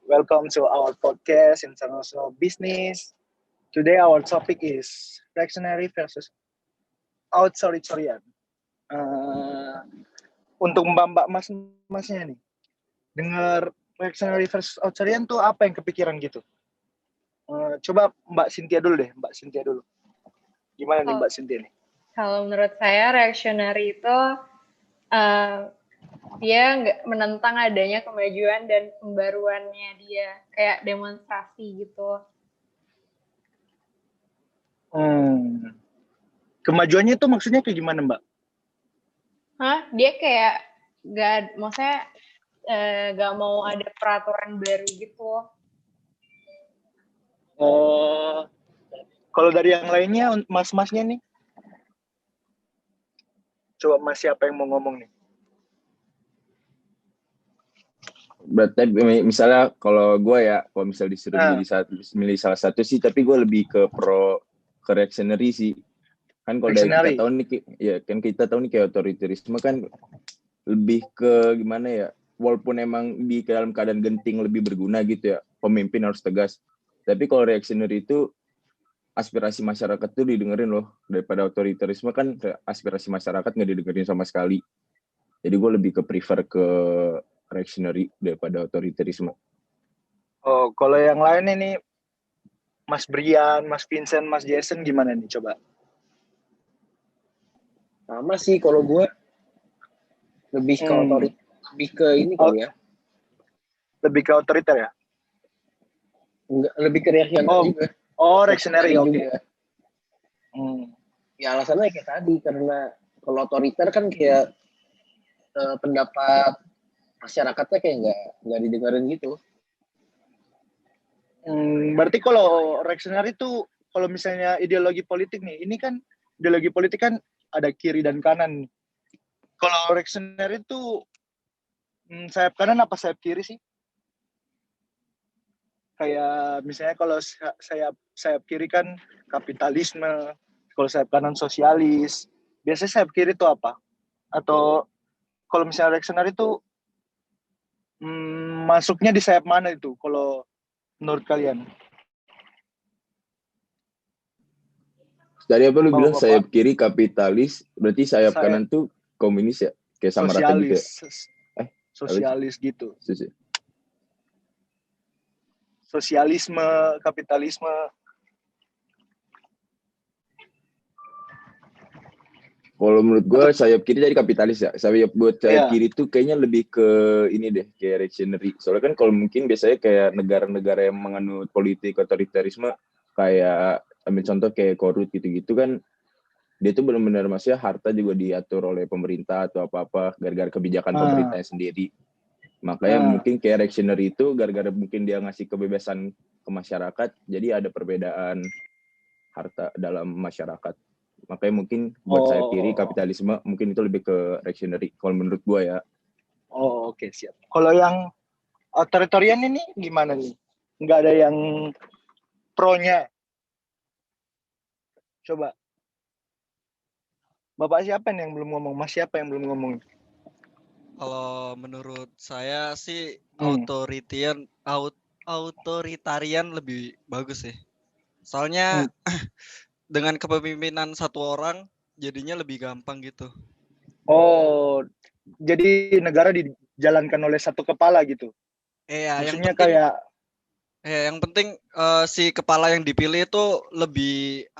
Welcome to our podcast International Business. Today our topic is reactionary versus authoritarian. Uh, untuk mbak-mbak mas-masnya nih, dengar reactionary versus authoritarian tuh apa yang kepikiran gitu? Coba Mbak Cynthia dulu deh, Mbak Cynthia dulu. Gimana nih Mbak Cynthia nih? Kalau menurut saya reactionary itu dia nggak menentang adanya kemajuan dan pembaruannya dia, kayak demonstrasi gitu. Kemajuannya itu maksudnya kayak gimana Mbak? Dia kayak maksudnya nggak mau ada peraturan baru gitu. Oh, kalau dari yang lainnya, mas-masnya nih? Coba mas siapa yang mau ngomong nih? Berarti misalnya kalau gue ya, kalau misalnya disuruh milih salah satu sih, tapi gue lebih ke reactionary sih. Kan kalau dari kita tahu nih, ya kan kita tahu nih kayak otoritarisme kan lebih ke gimana ya? Walaupun emang di dalam keadaan genting lebih berguna gitu ya, pemimpin harus tegas. Tapi kalau reactionary itu aspirasi masyarakat tuh didengerin loh, daripada otoritarisme kan aspirasi masyarakat nggak didengerin sama sekali. Jadi gue lebih ke prefer ke reactionary daripada otoritarisme. Oh, kalau yang lain ini Mas Brian, Mas Vincent, Mas Jason gimana nih coba? Sama sih kalau gue lebih ke lebih ke ini kali ya. Lebih ke otoriter ya? Enggak, lebih ke reactionary juga. Oh, reactionary oke. Ya alasannya kayak tadi, karena kalau otoriter kan kayak pendapat masyarakatnya kayak nggak didengarin gitu. Berarti kalau reactionary itu kalau misalnya ideologi politik nih, ini kan ideologi politik kan ada kiri dan kanan. Kalau reactionary itu sayap kanan apa sayap kiri sih? Kayak misalnya kalau sayap kiri kan kapitalisme, kalau sayap kanan sosialis. Biasanya sayap kiri itu apa? Atau kalau misalnya reactionary itu masuknya di sayap mana itu kalau menurut kalian? Dari apa lu bilang sayap kiri kapitalis, berarti sayap kanan tuh komunis ya? Kayak sama rata gitu ya? Sosialis gitu. Sosialisme, kapitalisme. Kalau menurut gue sayap kiri jadi kapitalis ya. Sayap kiri tuh kayaknya lebih ke ini deh, kayak reactionary. Soalnya kan kalau mungkin biasanya kayak negara-negara yang menganut politik otoritarisme, kayak ambil contoh kayak korut gitu-gitu kan, dia tuh benar-benar maksudnya harta juga diatur oleh pemerintah atau apa-apa gara-gara kebijakan pemerintahnya sendiri. Makanya mungkin kayak reactionary itu gara-gara mungkin dia ngasih kebebasan ke masyarakat, jadi ada perbedaan harta dalam masyarakat. Makanya mungkin buat saya kiri kapitalisme mungkin itu lebih ke reactionary kalau menurut gue ya. Oh oke, siap. Kalau yang authoritarian ini gimana nih? Nggak ada yang pro-nya. Coba. Bapak siapa nih yang belum ngomong? Mas siapa yang belum ngomong? Kalau menurut saya sih authoritarian lebih bagus sih. Soalnya dengan kepemimpinan satu orang jadinya lebih gampang gitu. Oh, jadi negara dijalankan oleh satu kepala gitu. Iya, maksudnya kayak yang penting si kepala yang dipilih itu lebih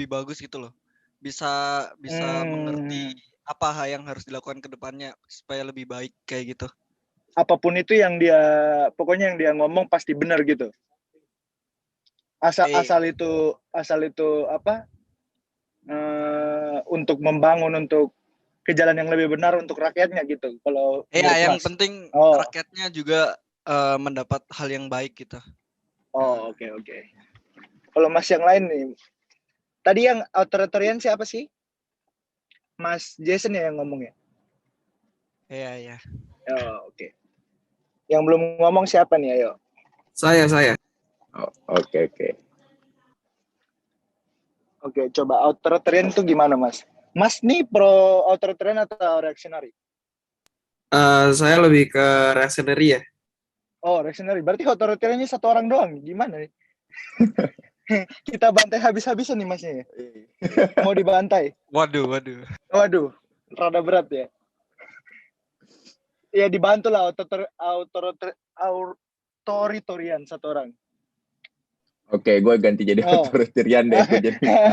bagus gitu loh. Bisa mengerti apa hal yang harus dilakukan ke depannya supaya lebih baik kayak gitu. Apapun itu yang pokoknya yang dia ngomong pasti benar gitu. Asal itu apa? Untuk membangun, untuk ke jalan yang lebih benar untuk rakyatnya gitu. Kalau yang penting rakyatnya juga mendapat hal yang baik gitu. Oh, oke. Kalau Mas yang lain nih, tadi yang authoritarian siapa sih? Mas Jason ya yang ngomong ya? Iya. Oh, oke. Yang belum ngomong siapa nih, ayo? Saya. Oke. Oke, coba authoritarian itu gimana, Mas? Mas nih pro authoritarian atau reactionary? Saya lebih ke reactionary ya. Oh, reactionary. Berarti otoritariannya satu orang doang. Gimana nih? Kita bantai habis-habisan nih masnya ya? Mau dibantai? Waduh. Waduh, rada berat ya. Ya dibantu lah authoritarian satu orang. Oke, gue ganti jadi Oh. otoritarian deh. Gue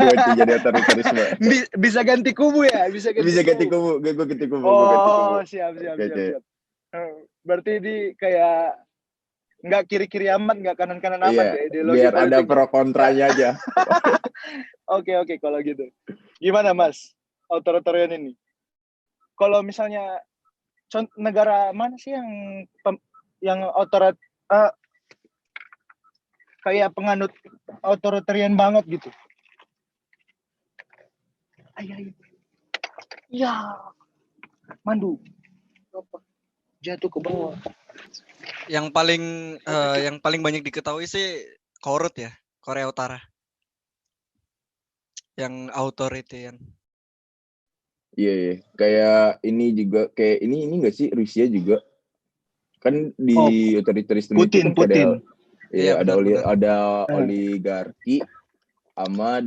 ganti jadi otoritarisme. Bisa ganti kubu ya? Bisa ganti kubu. Gue ganti kubu. Oh, siap. Oke. Berarti ini kayak nggak kiri-kiri amat, nggak kanan-kanan amat Iya, ya ideologi biar ada politiknya. pro kontranya aja. Oke, kalau gitu. Gimana Mas, otoritarian ini? Kalau misalnya negara mana sih yang kayak penganut otoritarian banget gitu? Ayo. Ya, mandu. Jatuh ke bawah. Yang paling banyak diketahui sih Korut ya, Korea Utara. Yang authoritarian. Iya. Kayak ini juga, kayak ini enggak sih, Rusia juga. Kan di otoritarisme itu kan Putin. Iya, benar. ada oligarki sama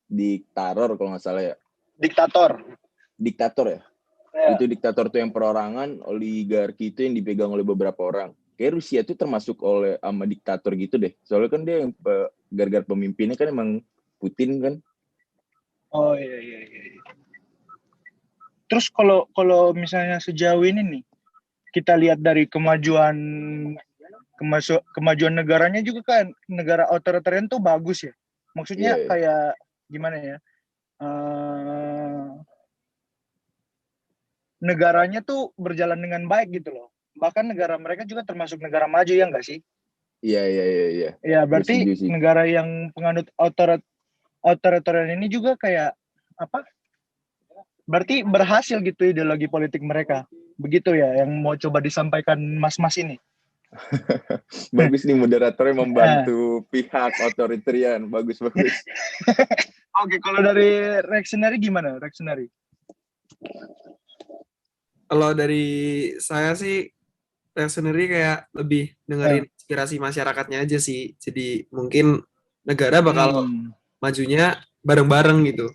diktator kalau nggak salah ya. Diktator ya. Itu diktator tuh yang perorangan, oligarki itu yang dipegang oleh beberapa orang. Kayak Rusia tuh termasuk sama diktator gitu deh. Soalnya kan dia yang gara-gara pemimpinnya kan emang Putin kan. Oh iya. Terus kalau misalnya sejauh ini nih, kita lihat dari kemajuan negaranya juga kan, negara otoritarian tuh bagus ya. Maksudnya Iya. kayak gimana ya? Negaranya tuh berjalan dengan baik gitu loh. Bahkan negara mereka juga termasuk negara maju ya nggak sih? Iya. Ya berarti negara yang penganut otoritarian ini juga kayak apa? Berarti berhasil gitu ideologi politik mereka. Begitu ya yang mau coba disampaikan mas-mas ini. Bagus nih moderatornya membantu pihak otoritarian. Bagus. Oke, kalau dari reactionary gimana? Reactionary? Kalau dari saya sih reactionary kayak lebih dengerin inspirasi masyarakatnya aja sih. Jadi mungkin negara bakal majunya bareng-bareng gitu.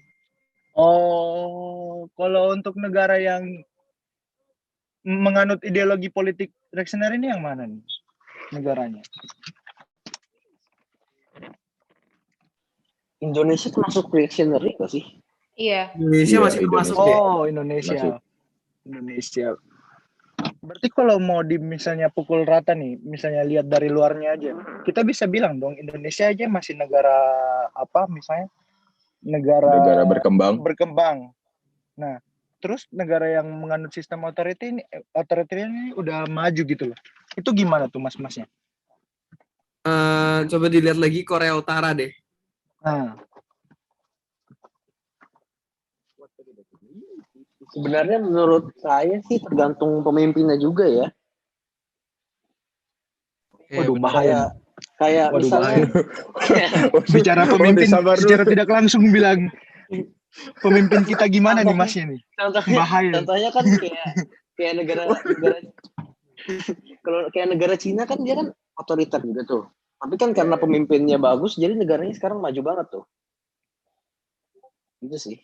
Oh, kalau untuk negara yang menganut ideologi politik reactionary ini yang mana nih negaranya? Indonesia termasuk reactionary nggak sih? Iya. Indonesia masih termasuk deh. Oh, Indonesia. Berarti kalau mau misalnya pukul rata nih, misalnya lihat dari luarnya aja, kita bisa bilang dong Indonesia aja masih negara apa misalnya? Negara berkembang. Nah, terus negara yang menganut sistem otoritarian ini udah maju gitu loh. Itu gimana tuh mas-masnya? Coba dilihat lagi Korea Utara deh. Sebenarnya menurut saya sih tergantung pemimpinnya juga ya. Waduh, bahaya. Kayak misalnya bicara pemimpin secara tidak langsung bilang pemimpin kita gimana nih masnya nih? Contohnya kan kayak negara kalau kayak negara Cina kan dia kan otoriter juga tuh. Tapi kan karena pemimpinnya bagus jadi negaranya sekarang maju banget tuh. Itu sih.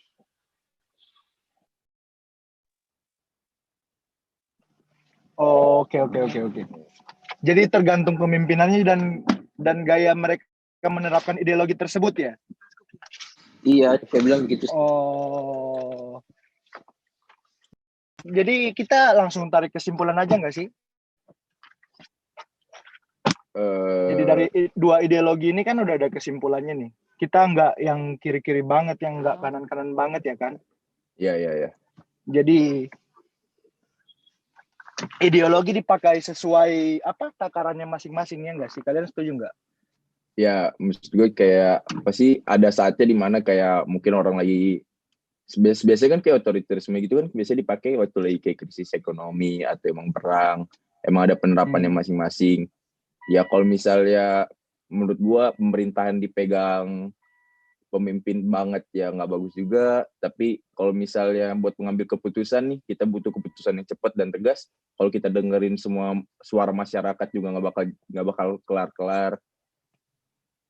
Oke. Jadi tergantung pemimpinannya dan gaya mereka menerapkan ideologi tersebut ya? Iya, saya bilang begitu. Oh. Jadi kita langsung tarik kesimpulan aja nggak sih? Jadi dari dua ideologi ini kan udah ada kesimpulannya nih. Kita nggak yang kiri-kiri banget, yang nggak kanan-kanan banget ya kan? Iya. Jadi ideologi dipakai sesuai apa takarannya masing-masing ya nggak sih? Kalian setuju nggak? Ya, maksud gue kayak apa sih ada saatnya di mana kayak mungkin orang lagi biasanya kan kayak otoritarisme gitu kan biasanya dipakai waktu lagi kayak krisis ekonomi atau emang perang, emang ada penerapannya masing-masing. Ya kalau misalnya menurut gue pemerintahan dipegang pemimpin banget ya nggak bagus juga. Tapi kalau misalnya buat mengambil keputusan nih, kita butuh keputusan yang cepat dan tegas. Kalau kita dengerin semua suara masyarakat juga nggak bakal kelar-kelar.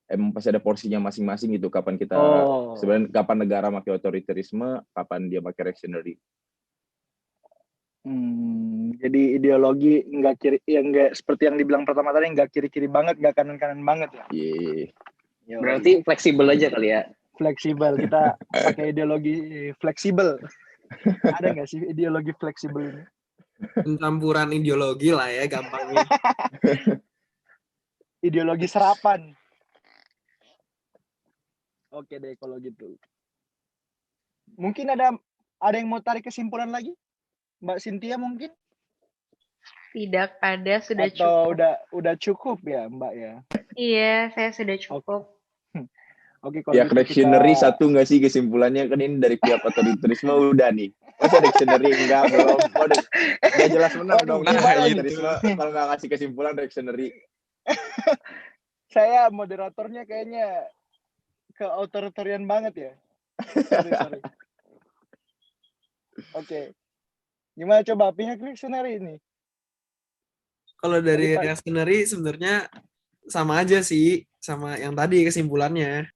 Emang pasti ada porsinya masing-masing gitu. Kapan kita sebenarnya kapan negara pakai otoritarisme, kapan dia pakai reactionary. Jadi ideologi nggak kiri, yang nggak seperti yang dibilang pertama tadi, nggak kiri-kiri banget, nggak kanan-kanan banget ya. Iya. Berarti fleksibel aja kali ya. Fleksibel, kita pakai ideologi fleksibel. Ada nggak sih ideologi fleksibel ini? Pencampuran ideologi lah ya gampangnya. Ideologi serapan. Oke deh kalau gitu. Mungkin ada yang mau tarik kesimpulan lagi? Mbak Cynthia mungkin? Tidak ada, sudah Atau cukup. udah cukup ya Mbak ya? Iya, saya sudah cukup. Oke, kalau Pihak gitu reactionary satu nggak sih kesimpulannya? Kan ini dari pihak otoritarisme udah nih. Masa reactionary enggak, belum. Udah jelas menang dong. nah, Otoritarisme kalau nggak ngasih kesimpulan reactionary. Saya moderatornya kayaknya ke otoritarian banget ya. Sorry. Oke. Gimana coba pihak reactionary ini? Kalau dari reactionary sebenarnya sama aja sih sama yang tadi kesimpulannya.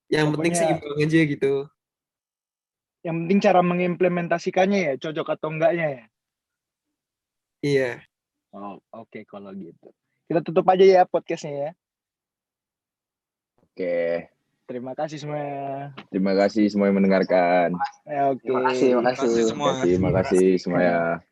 Yang penting seimbang aja gitu. Yang penting cara mengimplementasikannya ya, cocok atau enggaknya ya. Iya. Oke, kalau gitu. Kita tutup aja ya podcastnya ya. Oke. Terima kasih semuanya. Terima kasih semua yang mendengarkan. Oke. Terima kasih. Terima kasih semuanya.